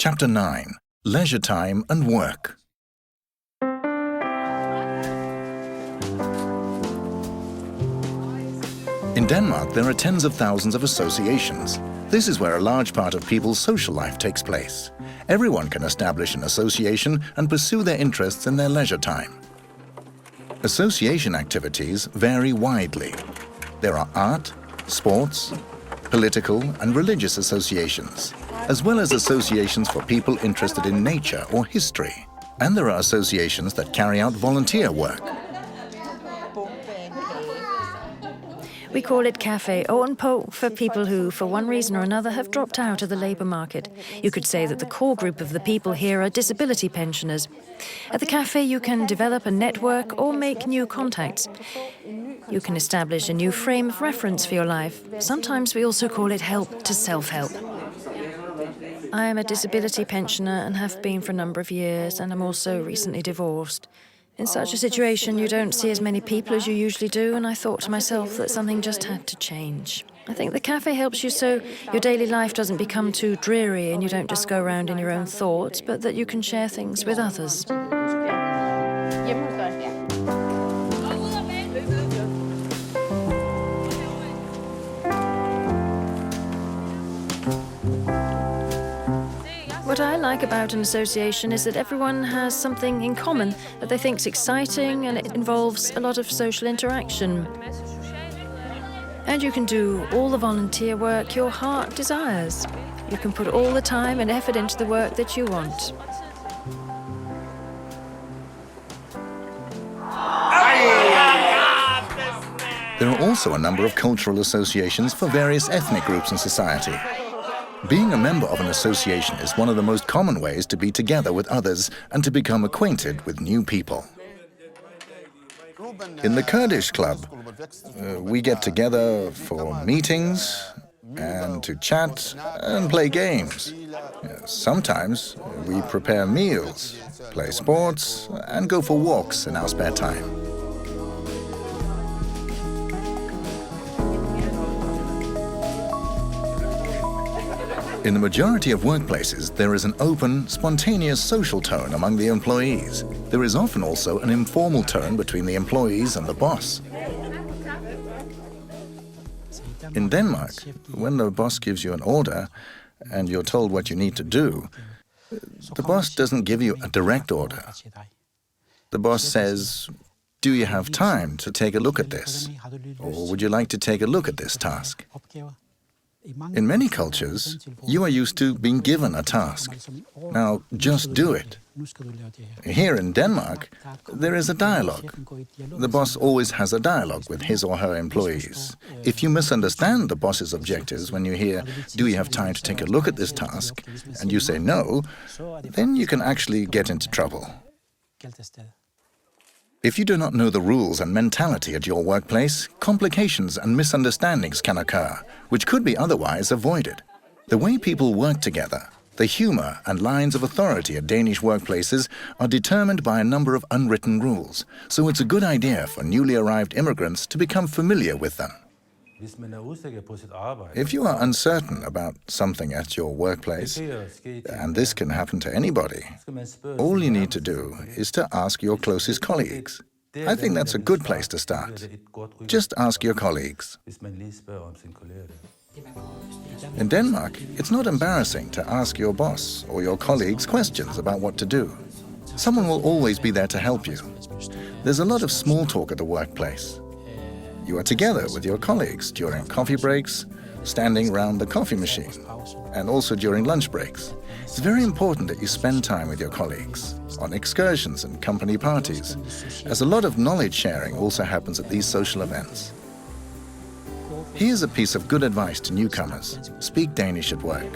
Chapter 9. Leisure Time and Work. In Denmark, there are tens of thousands of associations. This is where a large part of people's social life takes place. Everyone can establish an association and pursue their interests in their leisure time. Association activities vary widely. There are art, sports, political and religious associations, as well as associations for people interested in nature or history. And there are associations that carry out volunteer work. We call it Café Ovenpå for people who, for one reason or another, have dropped out of the labour market. You could say that the core group of the people here are disability pensioners. At the café, you can develop a network or make new contacts. You can establish a new frame of reference for your life. Sometimes we also call it help to self-help. I am a disability pensioner and have been for a number of years, and I'm also recently divorced. In such a situation, you don't see as many people as you usually do, and I thought to myself that something just had to change. I think the cafe helps you so your daily life doesn't become too dreary and you don't just go around in your own thoughts, but that you can share things with others. What I like about an association is that everyone has something in common that they think's exciting, and it involves a lot of social interaction. And you can do all the volunteer work your heart desires. You can put all the time and effort into the work that you want. There are also a number of cultural associations for various ethnic groups in society. Being a member of an association is one of the most common ways to be together with others and to become acquainted with new people. In the Kurdish club, we get together for meetings and to chat and play games. Sometimes we prepare meals, play sports and go for walks in our spare time. In the majority of workplaces, there is an open, spontaneous social tone among the employees. There is often also an informal tone between the employees and the boss. In Denmark, when the boss gives you an order and you're told what you need to do, the boss doesn't give you a direct order. The boss says, "Do you have time to take a look at this? Or would you like to take a look at this task?" In many cultures, you are used to being given a task. Now, just do it. Here in Denmark, there is a dialogue. The boss always has a dialogue with his or her employees. If you misunderstand the boss's objectives when you hear, "Do you have time to take a look at this task?" and you say no, then you can actually get into trouble. If you do not know the rules and mentality at your workplace, complications and misunderstandings can occur, which could be otherwise avoided. The way people work together, the humor and lines of authority at Danish workplaces are determined by a number of unwritten rules, so it's a good idea for newly arrived immigrants to become familiar with them. If you are uncertain about something at your workplace, and this can happen to anybody, all you need to do is to ask your closest colleagues. I think that's a good place to start. Just ask your colleagues. In Denmark, it's not embarrassing to ask your boss or your colleagues questions about what to do. Someone will always be there to help you. There's a lot of small talk at the workplace. You are together with your colleagues during coffee breaks, standing around the coffee machine, and also during lunch breaks. It's very important that you spend time with your colleagues, on excursions and company parties, as a lot of knowledge sharing also happens at these social events. Here's a piece of good advice to newcomers. Speak Danish at work.